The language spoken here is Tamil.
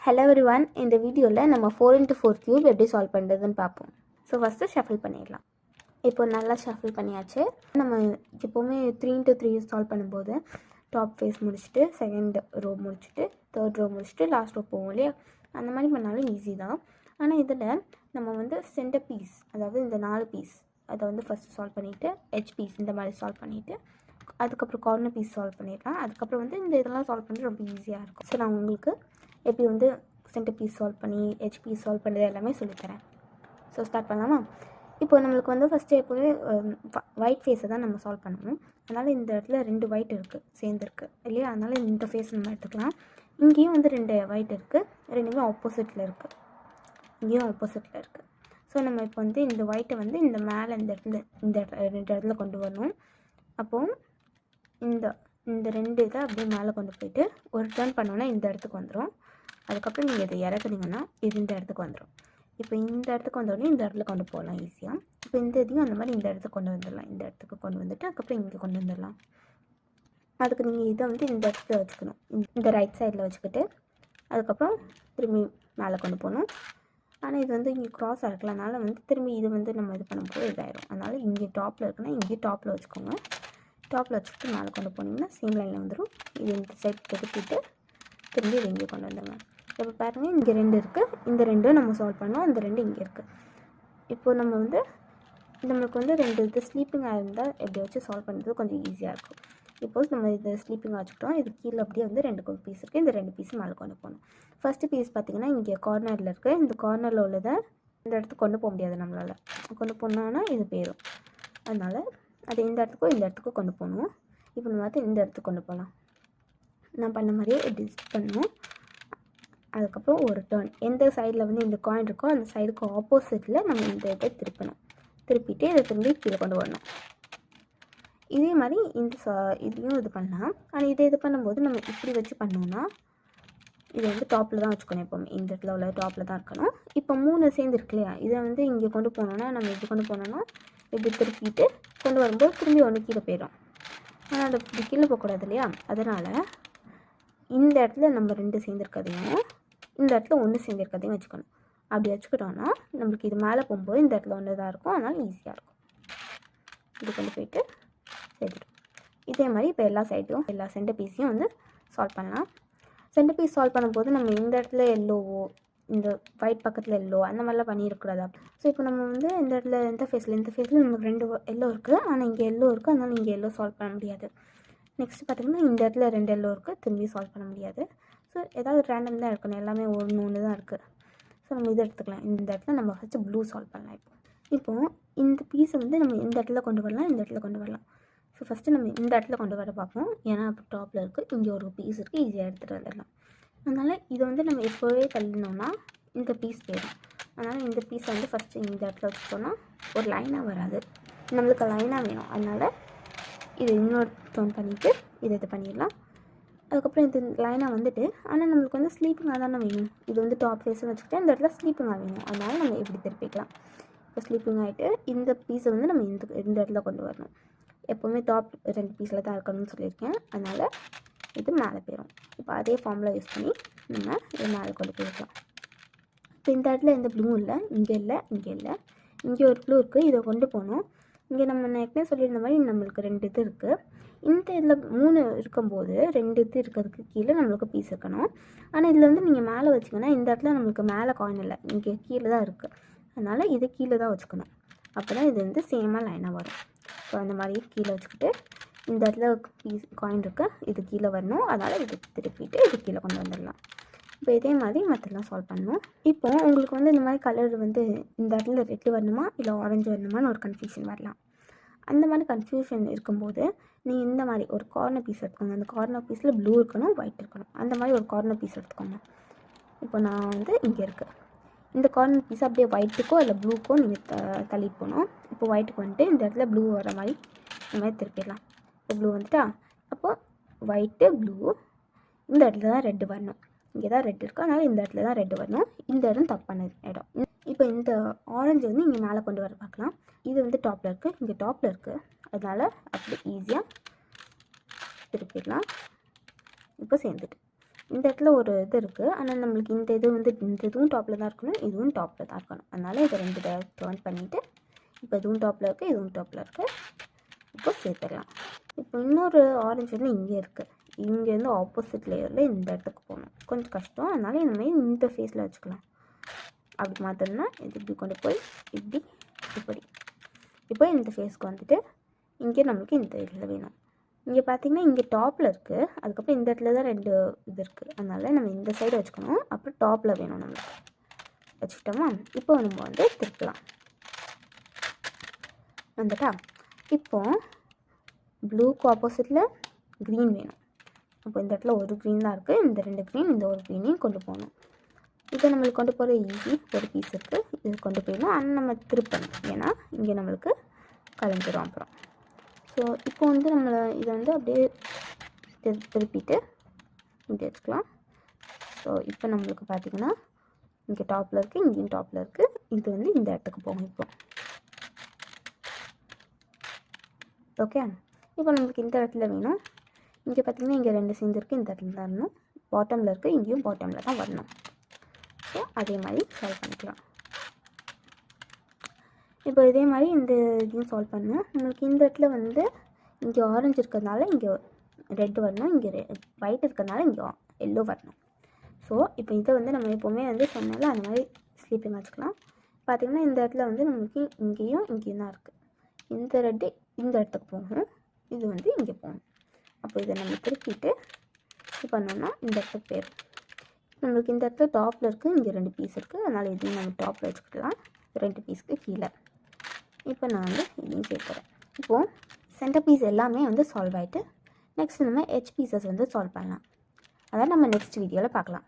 Hello everyone, இந்த வீடியோவில் நம்ம 4x4 கியூப் எப்படி சால்வ் பண்ணுறதுன்னு பார்ப்போம். ஸோ ஃபஸ்ட்டு ஷஃபில் பண்ணிடலாம். இப்போ நல்லா ஷஃபில் பண்ணியாச்சு. நம்ம எப்போவுமே 3x3 சால்வ் பண்ணும்போது டாப் ஃபேஸ் முடிச்சுட்டு செகண்ட் ரோ முடிச்சுட்டு தேர்ட் ரோ முடிச்சுட்டு லாஸ்ட் ரோ போவோம் இல்லையா, அந்த மாதிரி பண்ணாலும் ஈஸி தான். ஆனால் இதில் நம்ம சென்டர் பீஸ், அதாவது இந்த 4 பீஸ் அதை ஃபஸ்ட்டு சால்வ் பண்ணிவிட்டு ஹெச் பீஸ் இந்த மாதிரி சால்வ் பண்ணிவிட்டு அதுக்கப்புறம் கார்னர் பீஸ் சால்வ் பண்ணிடலாம். அதுக்கப்புறம் இந்த இதெல்லாம் சால்வ் பண்ணுறது ரொம்ப ஈஸியாக இருக்கும். ஸோ நான் உங்களுக்கு எப்படி சென்டர் பீஸ் சால்வ் பண்ணி ஹெச் பீஸ் சால்வ் பண்ணுறது எல்லாமே சொல்லித்தரேன். ஸோ ஸ்டார்ட் பண்ணலாமா? இப்போ நம்மளுக்கு ஃபஸ்ட்டு எப்போவே ஒயிட் ஃபேஸை தான் நம்ம சால்வ் பண்ணணும். அதனால் இந்த இடத்துல 2 ஒயிட் இருக்குது சேர்ந்துருக்கு இல்லையா, அதனால் இந்த ஃபேஸ் நம்ம எடுத்துக்கலாம். இங்கேயும் 2 ஒயிட் இருக்குது, ரெண்டுமே ஆப்போசிட்டில் இருக்குது, இங்கேயும் ஆப்போசிட்டில் இருக்குது. ஸோ நம்ம இப்போ இந்த ஒயிட்டை இந்த மேலே இந்த இடத்துல இந்த 2 இடத்துல கொண்டு வரணும். அப்போது இந்த 2 இதை அப்படியே மேலே கொண்டு போயிட்டு ஒரு டர்ன் பண்ணோன்னா இந்த இடத்துக்கு வந்துடும். அதுக்கப்புறம் நீங்கள் இதை இறக்குனீங்கன்னா இது இந்த இடத்துக்கு வந்துடும். இப்போ இந்த இடத்துக்கு வந்தோடனே இந்த இடத்துல கொண்டு போகலாம் ஈஸியாக. இப்போ இந்த இதையும் அந்த மாதிரி இந்த இடத்துக்கு கொண்டு வந்துடலாம். இந்த இடத்துக்கு கொண்டு வந்துட்டு அதுக்கப்புறம் இங்கே கொண்டு வந்துடலாம். அதுக்கு நீங்கள் இதை இந்த இடத்துல வச்சுக்கணும், இந்த ரைட் சைடில் வச்சுக்கிட்டு அதுக்கப்புறம் திரும்பி மேலே கொண்டு போகணும். ஆனால் இது இங்கே க்ராஸ் இருக்கலனால திரும்பி இது நம்ம இது பண்ணும்போது இதாயிரும். அதனால் இங்கே டாப்பில் இருக்குன்னா இங்கேயும் டாப்பில் வச்சுக்கோங்க. டாப்பில் வச்சுக்கிட்டு மேலே கொண்டு போனீங்கன்னா சேம் லைனில் வந்துடும். இது இந்த சைட் திருப்பிட்டு திரும்பி இது இங்கே கொண்டு வந்துடுங்க. இப்போ பாருங்கள், இங்கே 2 இருக்குது, இந்த 2 நம்ம சால்வ் பண்ணோம், அந்த 2 இங்கே இருக்குது. இப்போது நம்ம நம்மளுக்கு 2 இது ஸ்லீப்பிங்காக இருந்தால் எப்படி வச்சு சால்வ் பண்ணுறது கொஞ்சம் ஈஸியாக இருக்கும். இப்போது நம்ம இது ஸ்லீப்பிங்காக வச்சுக்கிட்டோம். இது கீழே அப்படியே 2 பீஸ் இருக்குது, இந்த 2 பீஸும் மேலே கொண்டு போகணும். ஃபஸ்ட்டு பீஸ் பார்த்திங்கன்னா இங்கே கார்னரில் இருக்குது. இந்த கார்னரில் உள்ளதை இந்த இடத்துக்கு கொண்டு போக முடியாது, நம்மளால் கொண்டு போனோன்னா இது போயிடும். அதனால் அது இந்த இடத்துக்கும் கொண்டு போகணும். இப்போ நம்ம இந்த இடத்துக்கு கொண்டு போகலாம். நான் பண்ண மாதிரியே இப்படி பண்ணணும். அதுக்கப்புறம் ஒரு டர்ன் எந்த சைடில் இந்த காயின் இருக்கோ அந்த சைடுக்கு ஆப்போசிட்டில் நம்ம இந்த இதை திருப்பணும். திருப்பிட்டு இதை திரும்பி கீழே கொண்டு வரணும். இதே மாதிரி இதையும் இது பண்ணலாம். ஆனால் இது பண்ணும்போது நம்ம இப்படி வச்சு பண்ணோன்னா இது டாப்பில் தான் வச்சுக்கணும். எப்போவுமே இந்த இடத்துல உள்ள டாப்பில் தான் இருக்கணும். இப்போ 3 சேர்ந்துருக்கு இல்லையா, இதை இங்கே கொண்டு போனோன்னா நம்ம இப்படி கொண்டு போனோன்னா இப்படி திருப்பிட்டு கொண்டு வரும்போது திரும்பி ஒன்று கீழே போயிடும். ஆனால் அது இப்படி கீழே போகக்கூடாது இல்லையா, அதனால் இந்த இடத்துல நம்ம 2 சேர்ந்துருக்கதையும் இந்த இடத்துல 1 சேர்ந்துருக்கதையும் வச்சுக்கணும். அப்படி வச்சுக்கிட்டோன்னா நம்மளுக்கு இது மேலே போகும்போது இந்த இடத்துல 1 தான் இருக்கும், அதனால் ஈஸியாக இருக்கும். இது கொண்டு போயிட்டு சேர்த்துடும். இதே மாதிரி இப்போ எல்லா சைடும் எல்லா சென்டர் பீஸையும் சால்வ் பண்ணலாம். சென்டர் பீஸ் சால்வ் பண்ணும்போது நம்ம இந்த இடத்துல எல்லோவோ இந்த ஒயிட் பக்கத்தில் எல்லோ அந்த மாதிரிலாம் பண்ணியிருக்கூடாது. ஸோ இப்போ நம்ம இந்த இடத்துல இந்த ஃபேஸில் நமக்கு 2 எல்லோ இருக்குது, ஆனால் இங்கே எல்லோ இருக்குது, அதனால் இங்கே எல்லோ சால்வ் பண்ண முடியாது. நெக்ஸ்ட் பார்த்திங்கன்னா இந்த இடத்துல 2 எல்லோ இருக்குது, திரும்பி சால்வ் பண்ண முடியாது. ஸோ ஏதாவது ரேண்டம் தான் இருக்கணும், எல்லாமே ஒன்று தான் இருக்குது. ஸோ நம்ம இதை எடுத்துக்கலாம். இந்த இடத்துல நம்ம ஃபஸ்ட்டு ப்ளூ சால்வ் பண்ணலாம். இப்போது இந்த பீஸை நம்ம இந்த இடத்துல கொண்டு வரலாம், இந்த இடத்துல கொண்டு வரலாம். ஸோ ஃபஸ்ட்டு நம்ம இந்த இடத்துல கொண்டு வர பார்ப்போம். ஏன்னா அப்போ டாப்பில் இருக்குது, இங்கே ஒரு பீஸ் இருக்குது, ஈஸியாக எடுத்துகிட்டு வந்துடலாம். அதனால் இதை நம்ம எப்போவே தள்ளினோன்னா இந்த பீஸ் போயிடும். அதனால் இந்த பீஸை ஃபஸ்ட்டு இந்த இடத்துல வச்சுட்டோன்னா ஒரு லைனாக வராது, நம்மளுக்கு லைனாக வேணும். அதனால் இது இன்னொரு டோன் பண்ணிவிட்டு இது பண்ணிடலாம். அதுக்கப்புறம் இது லைனாக ஆனால் நம்மளுக்கு ஸ்லீப்பிங்காக தானே வேணும். இது டாப் ஃபேஸும் வச்சுக்கிட்டு இந்த இடத்துல ஸ்லீப்பிங்காக வேணும். அதனால் நம்ம எப்படி திருப்பிக்கலாம். இப்போ ஸ்லீப்பிங் ஆகிட்டு இந்த பீஸை நம்ம இந்த இடத்துல கொண்டு வரணும். எப்போவுமே டாப் 2 பீஸில் தான் இருக்கணும்னு சொல்லியிருக்கேன், அதனால் இது மேலே போயிடும். இப்போ அதே ஃபார்மில் யூஸ் பண்ணி நம்ம இதை மேலே கொண்டு போயிருக்கலாம். இப்போ இந்த இடத்துல எந்த ப்ளூவும் இல்லை, இங்கே இல்லை, இங்கே இல்லை, இங்கே ஒரு ப்ளூ இருக்குது, இதை கொண்டு போகணும். இங்கே நம்ம ஏற்கனவே சொல்லியிருந்த மாதிரி நம்மளுக்கு 2 இது இருக்குது. இந்த இதில் 3 இருக்கும்போது 2 இது இருக்கிறதுக்கு கீழே நம்மளுக்கு பீஸ் இருக்கணும். ஆனால் இதில் நீங்கள் மேலே வச்சிங்கன்னா இந்த இடத்துல நம்மளுக்கு மேலே காயின் இல்லை, இங்கே கீழே தான் இருக்குது. அதனால் இது கீழே தான் வச்சுக்கணும். அப்போ தான் இது சேமாக லைனாக வரும். ஸோ அந்த மாதிரி கீழே வச்சுக்கிட்டு இந்த இடத்துல பீஸ் காயின் இருக்குது, இது கீழே வரணும். அதனால் இது திருப்பிட்டு இது கீழே கொண்டு வந்துடலாம். இப்போ இதே மாதிரி மற்றெல்லாம் சால்வ் பண்ணணும். இப்போ உங்களுக்கு இந்த மாதிரி கலர் இந்த இடத்துல ரெட்டு வரணுமா இல்லை ஆரஞ்சு வரணுமான்னு ஒரு கன்ஃபியூஷன் வரலாம். அந்த மாதிரி கன்ஃபியூஷன் இருக்கும்போது நீங்கள் இந்த மாதிரி ஒரு கார்னர் பீஸ் எடுத்துக்கோங்க. அந்த கார்னர் பீஸில் ப்ளூ இருக்கணும், ஒயிட் இருக்கணும். அந்த மாதிரி ஒரு கார்னர் பீஸ் எடுத்துக்கோங்க. இப்போ நான் இங்கே இருக்குது இந்த கார்னர் பீஸ் அப்படியே ஒயிட்டுக்கோ இல்லை ப்ளூக்கோ நீங்கள் தள்ளிட்டு போகணும். இப்போ ஒயிட்டுக்கு இந்த இடத்துல ப்ளூ வர மாதிரி இந்த மாதிரி திருப்பிடலாம். இப்போ ப்ளூ அப்போது ஒயிட்டு ப்ளூ, இந்த இடத்துல தான் ரெட்டு வரணும். இங்கே தான் ரெட் இருக்குது, அதனால் இந்த இடத்துல தான் ரெட்டு வரணும். இந்த இடம் தப்பான இடம். இப்போ இந்த ஆரஞ்சு இங்கே மேலே கொண்டு வர பார்க்கலாம். இது டாப்பில் இருக்குது, இங்கே டாப்பில் இருக்குது, அதனால் அப்படி ஈஸியாக திருப்பிடலாம். இப்போ சேர்ந்துட்டு இந்த இடத்துல ஒரு இது இருக்குது, ஆனால் நம்மளுக்கு இந்த இது வந்து இந்த இதுவும் டாப்பில் தான் இருக்கணும், இதுவும் டாப்பில் தான் இருக்கணும். அதனால் இதை 2 தடவை டர்ன் பண்ணிவிட்டு இப்போ இதுவும் டாப்பில் இருக்குது, இதுவும் டாப்பில் இருக்குது. இப்போ சேர்த்துடலாம். இப்போ இன்னொரு ஆரஞ்சு வந்து இங்கே இருக்குது. இங்கேருந்து ஆப்போசிட் லேயரில் இந்த இடத்துக்கு போகணும். கொஞ்சம் கஷ்டம், அதனால் இந்த மாதிரி இந்த ஃபேஸில் வச்சுக்கலாம். அப்படி மாற்றணும்னா இது இப்படி கொண்டு போய் இப்படி இப்படி இப்போ இந்த ஃபேஸ்க்கு வந்துட்டு இங்கே நம்மளுக்கு இந்த இதில் வேணும். இங்கே பார்த்திங்கன்னா இங்கே டாப்பில் இருக்குது, அதுக்கப்புறம் இந்த இடத்துல தான் 2 இது இருக்குது. அதனால் நம்ம இந்த சைடு வச்சுக்கணும். அப்புறம் டாப்பில் வேணும் நம்மளுக்கு. வச்சுக்கிட்டோமா? இப்போ நம்ம வந்து திருப்பலாம். வந்துட்டா? இப்போது ப்ளூக்கு ஆப்போசிட்டில் க்ரீன் வேணும். அப்போ இந்த இடத்துல ஒரு க்ரீன் தான் இருக்குது, இந்த 2 க்ரீன், இந்த ஒரு க்ரீனையும் கொண்டு போகணும். இதை நம்மளுக்கு கொண்டு போகிற ஈஸி. ஒரு பீஸ் இருக்குது, இது கொண்டு போயிடணும். ஆனால் நம்ம திருப்பணும், ஏன்னா இங்கே நம்மளுக்கு கலந்துடும் அப்புறம். ஸோ இப்போ வந்து நம்மளை இதை வந்து அப்படியே திருப்பிட்டு இங்கே வச்சுக்கலாம். ஸோ இப்போ நம்மளுக்கு பார்த்திங்கன்னா இங்கே டாப்பில் இருக்குது, இங்கேயும் டாப்பில் இருக்குது. இது வந்து இந்த இடத்துக்கு போகும். ஓகே, இப்போ நம்மளுக்கு இந்த இடத்துல வேணும். இங்கே பார்த்திங்கன்னா இங்கே 2 சேர்ந்துருக்கு, இந்த இடத்துல தான் வரணும். பாட்டமில் இருக்குது, இங்கேயும் பாட்டமில் தான் வரணும். ஸோ அதே மாதிரி சால்வ் பண்ணிக்கலாம். இப்போ இதே மாதிரி இந்த இதையும் சால்வ் பண்ணணும். நம்மளுக்கு இந்த இடத்துல வந்து இங்கே ஆரஞ்சு இருக்கிறதுனால இங்கே ரெட் வரணும், இங்கே ஒயிட் இருக்கிறதுனால இங்கே எல்லோ வரணும். ஸோ இப்போ இதை வந்து நம்ம எப்போவுமே வந்து சொன்னால அந்த மாதிரி ஸ்லீப்பிங் வச்சுக்கலாம். பார்த்திங்கன்னா இந்த இடத்துல வந்து நம்மளுக்கு இங்கேயும் தான் இருக்குது. இந்த ரெட்டு இந்த இடத்துக்கு போகும், இது வந்து இங்கே போகும். அப்போ இதை நம்ம திருப்பிட்டு இது பண்ணோம்னா இந்த இடத்துக்கு போயிடும். நம்மளுக்கு இந்த இடத்துல டாப்பில் இருக்குது, இங்கே 2 பீஸ் இருக்குது, அதனால் இதையும் நம்ம டாப்பில் வச்சுக்கலாம், 2 பீஸ்க்கு கீழே. இப்போ நான் வந்து இதையும் சேர்க்குறேன். இப்போது சென்டர் பீஸ் எல்லாமே வந்து சால்வ் ஆகிட்டு நெக்ஸ்ட் நம்ம எட்ஜ் பீசஸ் வந்து சால்வ் பண்ணலாம். அதான் நம்ம நெக்ஸ்ட் வீடியோவில் பார்க்கலாம்.